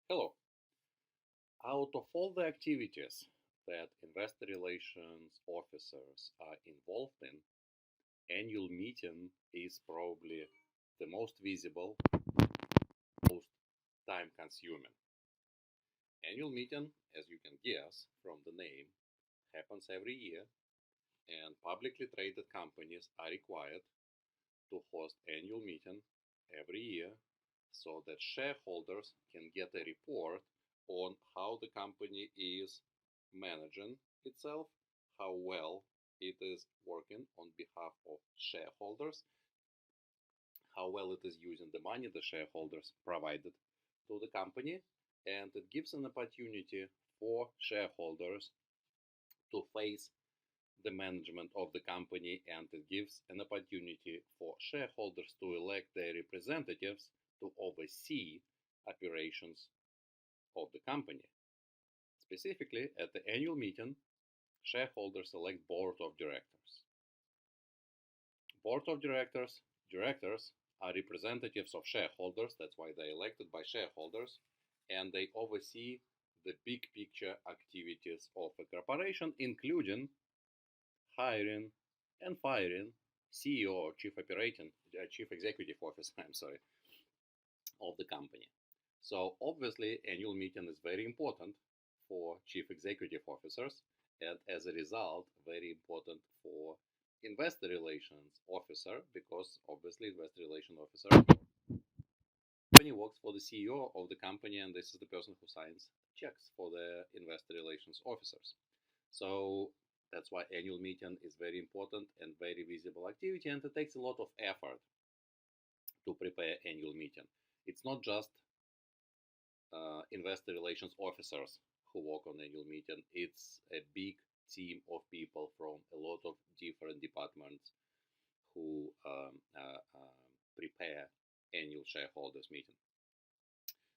Hello. Out of all the activities that investor relations officers are involved in, annual meeting is probably the most visible, most time consuming. Annual meeting, as you can guess from the name, happens every year, and publicly traded companies are required to host annual meeting every year so that shareholders can get a report on how the company is managing itself, how well it is working on behalf of shareholders, how well it is using the money the shareholders provided to the company, and it gives an opportunity for shareholders to face the management of the company, and it gives an opportunity for shareholders to elect their representatives to oversee operations of the company. Specifically, at the annual meeting, shareholders elect board of directors. Board of directors are representatives of shareholders, that's why they're elected by shareholders, and they oversee the big picture activities of a corporation, including hiring and firing CEO or chief executive officer, I'm sorry, of the company. So obviously, annual meeting is very important for chief executive officers, and as a result, very important for investor relations officer, because obviously investor relations officer company works for the CEO of the company, and this is the person who signs checks for the investor relations officers. So that's why annual meeting is very important and very visible activity, and it takes a lot of effort to prepare annual meeting. It's not just investor relations officers who work on annual meeting. It's a big team of people from a lot of different departments who prepare annual shareholders meeting.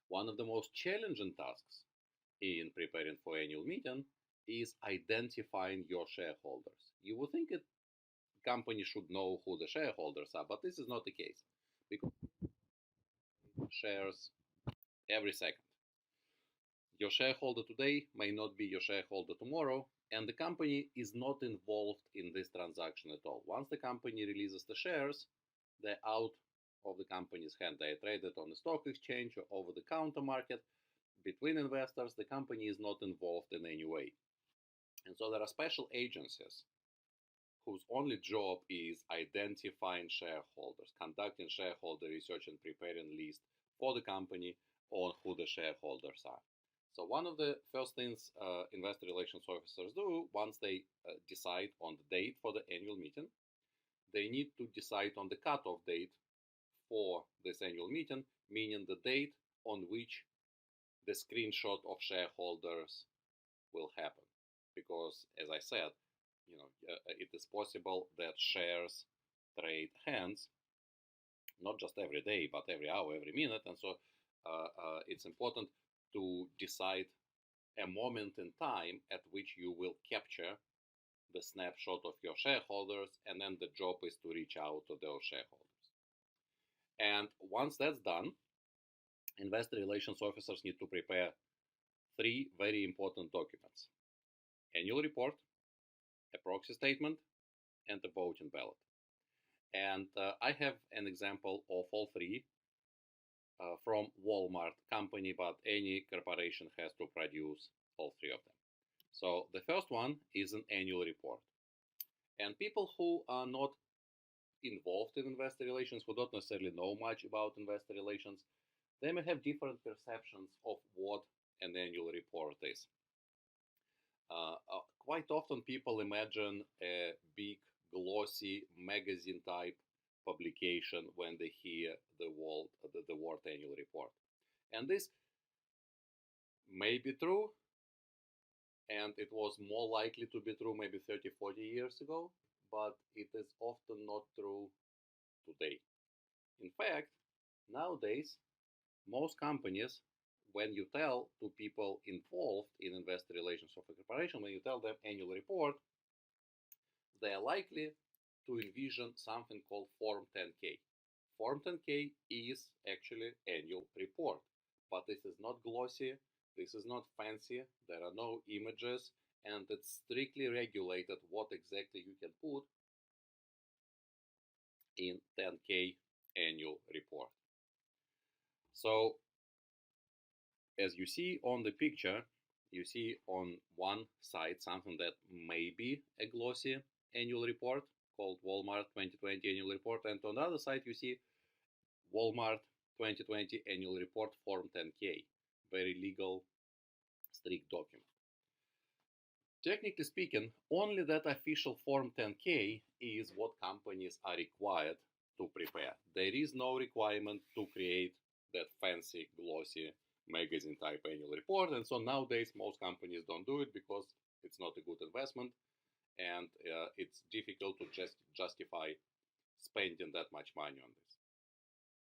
One of the most challenging tasks in preparing for annual meeting is identifying your shareholders. You would think a company should know who the shareholders are, but this is not the case, because shares every second. Your shareholder today may not be your shareholder tomorrow, and the company is not involved in this transaction at all. Once the company releases the shares, they're out of the company's hand. They are traded on the stock exchange or over the counter market between investors. The company is not involved in any way. And so there are special agencies whose only job is identifying shareholders, conducting shareholder research, and preparing lists for the company on who the shareholders are. So one of the first things investor relations officers do once they decide on the date for the annual meeting, they need to decide on the cutoff date for this annual meeting, meaning the date on which the screenshot of shareholders will happen. Because, as I said, it is possible that shares trade hands, not just every day, but every hour, every minute. And so it's important to decide a moment in time at which you will capture the snapshot of your shareholders, and then the job is to reach out to those shareholders. And once that's done, investor relations officers need to prepare three very important documents: annual report, a proxy statement, and a voting ballot. And I have an example of all three from Walmart company, but any corporation has to produce all three of them. So the first one is an annual report. And people who are not involved in investor relations, who don't necessarily know much about investor relations, they may have different perceptions of what an annual report is. Quite often people imagine a big, glossy, magazine-type publication when they hear the word annual report. And this may be true, and it was more likely to be true maybe 30, 40 years ago, but it is often not true today. In fact, nowadays, most companies, when you tell to people involved in investor relations of a corporation, when you tell them annual report, they are likely to envision something called Form 10K. Form 10K is actually annual report, but this is not glossy, this is not fancy, there are no images, and it's strictly regulated what exactly you can put in 10K annual report. So as you see on the picture, you see on one side something that may be a glossy annual report called Walmart 2020 annual report, and on the other side you see Walmart 2020 annual report form 10K, very legal, strict document. Technically speaking, only that official form 10K is what companies are required to prepare. There is no requirement to create that fancy, glossy magazine type annual report, and so nowadays most companies don't do it because it's not a good investment, and it's difficult to just justify spending that much money on this.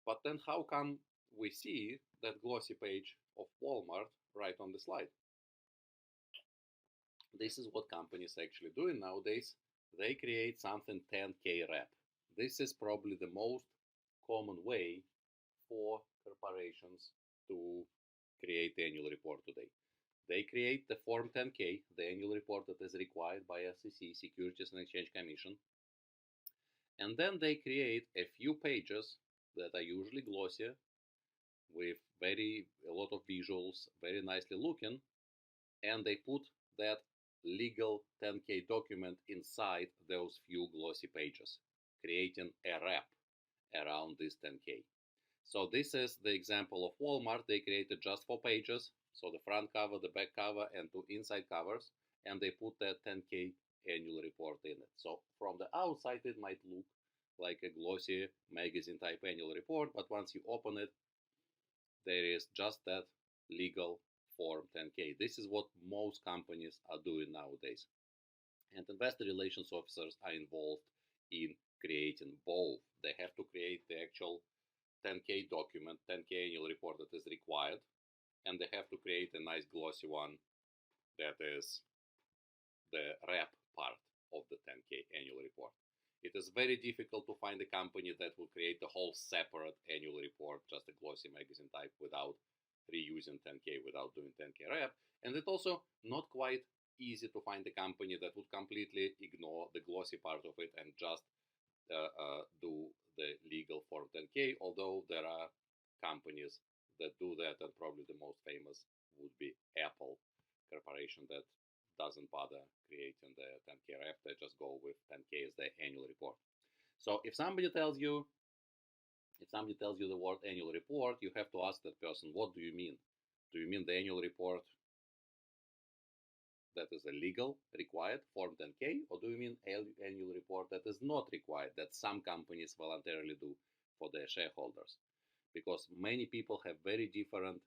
But then how come we see that glossy page of Walmart right on the slide? This is what companies actually doing nowadays. They create something 10K wrap. This is probably the most common way for corporations to create the annual report today. They create the Form 10K, the annual report that is required by SEC, Securities and Exchange Commission, and then they create a few pages that are usually glossy with a lot of visuals, very nicely looking, and they put that legal 10K document inside those few glossy pages, creating a wrap around this 10K. So this is the example of Walmart. They created just 4 pages, so the front cover, the back cover, and 2 inside covers, and they put that 10K annual report in it. So from the outside it might look like a glossy magazine type annual report, but once you open it, there is just that legal Form 10K. This is what most companies are doing nowadays. And investor relations officers are involved in creating both. They have to create the actual 10K document, 10K annual report that is required, and they have to create a nice glossy one that is the wrap part of the 10K annual report. It is very difficult to find a company that will create a whole separate annual report, just a glossy magazine type, without reusing 10K, without doing 10K wrap. And it's also not quite easy to find a company that would completely ignore the glossy part of it and just do the legal Form 10K, although there are companies that do that, and probably the most famous would be Apple Corporation, that doesn't bother creating the 10K ref. They just go with 10K as their annual report. So if somebody tells you the word annual report, you have to ask that person, what do you mean? Do you mean the annual report that is a legal required Form 10K, or do you mean annual report that is not required, that some companies voluntarily do for their shareholders? Because many people have very different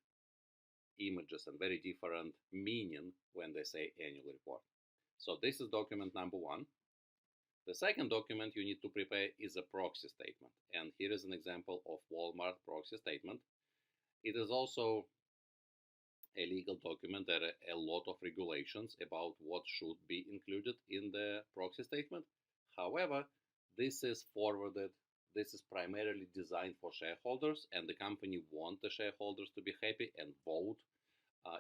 images and very different meaning when they say annual report. So this is document number 1. The second document you need to prepare is a proxy statement. And here is an example of Walmart proxy statement. It is also a legal document. There are a lot of regulations about what should be included in the proxy statement. However, this is forwarded. This is primarily designed for shareholders, and the company wants the shareholders to be happy and vote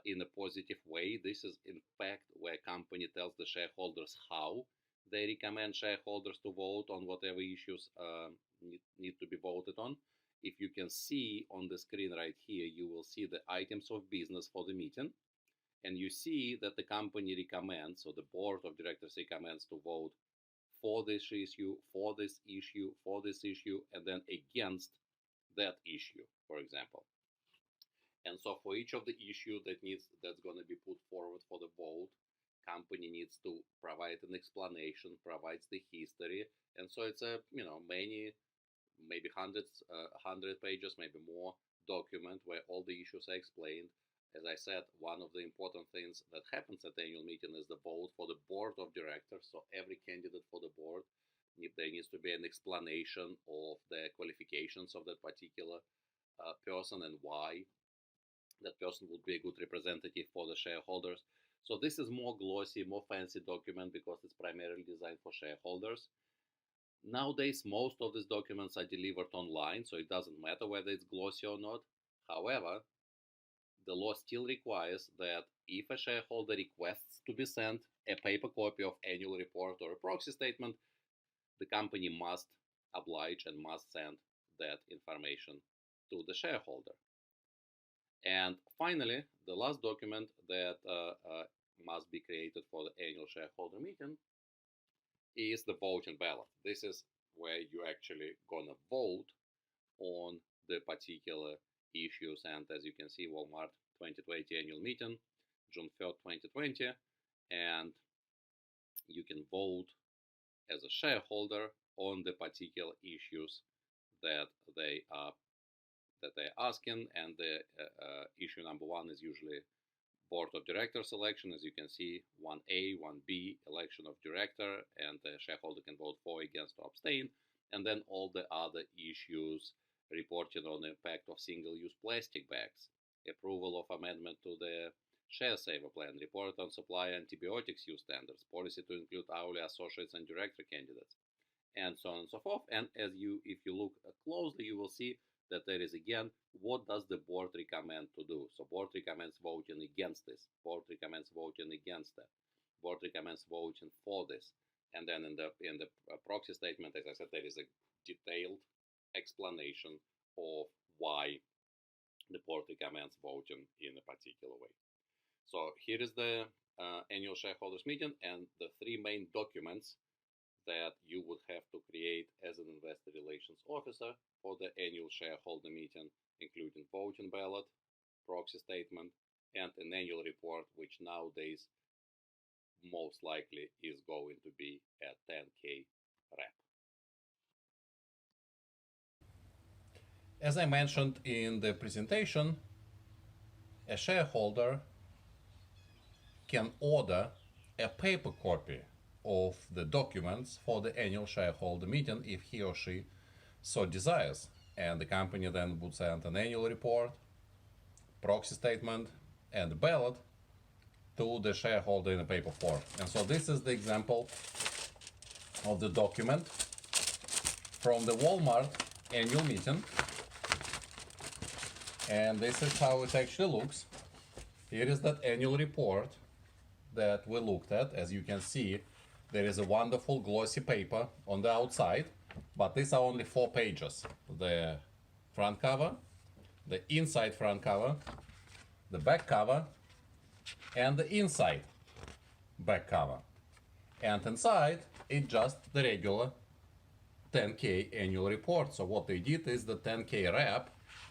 in a positive way. This is, in fact, where a company tells the shareholders how they recommend shareholders to vote on whatever issues need to be voted on. If you can see on the screen right here, you will see the items of business for the meeting, and you see that the company recommends, so the board of directors recommends to vote for this issue, for this issue, for this issue, and then against that issue, for example. And so for each of the issue that's going to be put forward for the vote, company needs to provide an explanation, provides the history, and so it's a many, maybe 100 pages, maybe more document where all the issues are explained. As I said, one of the important things that happens at the annual meeting is the vote for the board of directors. So every candidate for the board, there needs to be an explanation of the qualifications of that particular person and why that person would be a good representative for the shareholders. So this is more glossy, more fancy document because it's primarily designed for shareholders. Nowadays, most of these documents are delivered online, so it doesn't matter whether it's glossy or not. However, the law still requires that if a shareholder requests to be sent a paper copy of annual report or a proxy statement, the company must oblige and must send that information to the shareholder. And finally, the last document that must be created for the annual shareholder meeting is the voting ballot. This is where you're actually gonna vote on the particular issues. And as you can see, Walmart 2020 annual meeting, June 3rd, 2020, and you can vote as a shareholder on the particular issues that they are asking. And the issue number one is usually board of directors election. As you can see, 1A, 1B, election of director, and the shareholder can vote for, against, or abstain. And then all the other issues reporting on the impact of single-use plastic bags, approval of amendment to the share saver plan, report on supply antibiotics use standards, policy to include hourly associates and director candidates, and so on and so forth. And if you look closely, you will see that there is again, what does the board recommend to do? So board recommends voting against this. Board recommends voting against that. Board recommends voting for this. And then in the proxy statement, as I said, there is a detailed explanation of why the board recommends voting in a particular way. So here is the annual shareholders meeting and the three main documents that you would have to create as an investor relations officer for the annual shareholder meeting, including voting ballot, proxy statement, and an annual report, which nowadays most likely is going to be a 10K wrap. As I mentioned in the presentation, a shareholder can order a paper copy of the documents for the annual shareholder meeting if he or she so desires. And the company then would send an annual report, proxy statement, and the ballot to the shareholder in a paper form. And so this is the example of the document from the Walmart annual meeting. And this is how it actually looks. Here is that annual report that we looked at. As you can see, there is a wonderful glossy paper on the outside, but these are only 4 pages. The front cover, the inside front cover, the back cover, and the inside back cover. And inside, it's just the regular 10K annual report. So what they did is the 10K wrap,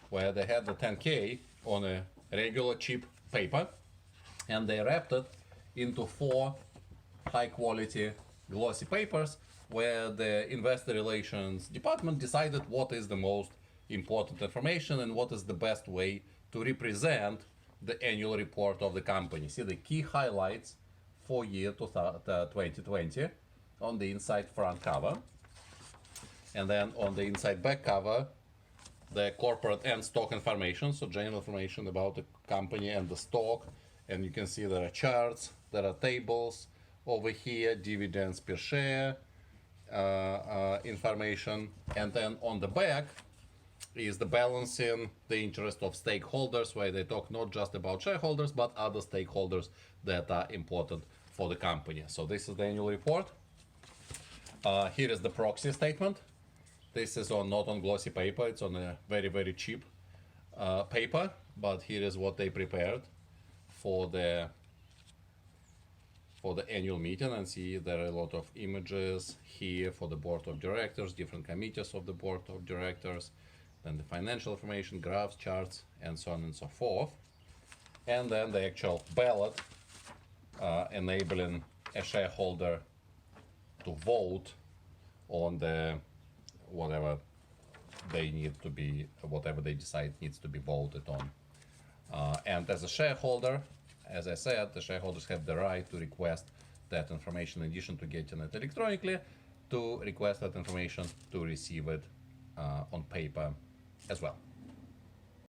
where they had the 10K on a regular cheap paper, and they wrapped it into 4 high quality glossy papers, where the investor relations department decided what is the most important information and what is the best way to represent the annual report of the company. See the key highlights for year 2020 on the inside front cover, and then on the inside back cover, the corporate and stock information, so general information about the company and the stock. And you can see there are charts, there are tables over here, dividends per share information. And then on the back is the balancing the interest of stakeholders, where they talk not just about shareholders but other stakeholders that are important for the company. So this is the annual report. Here is the proxy statement. This is not on glossy paper, it's on a very, very cheap paper, but here is what they prepared for the annual meeting. And see there are a lot of images here for the board of directors, different committees of the board of directors, then the financial information, graphs, charts, and so on and so forth. And then the actual ballot enabling a shareholder to vote on the whatever they need to be, whatever they decide needs to be voted on. And as a shareholder, as I said, the shareholders have the right to request that information in addition to getting it electronically, to request that information to receive it on paper as well.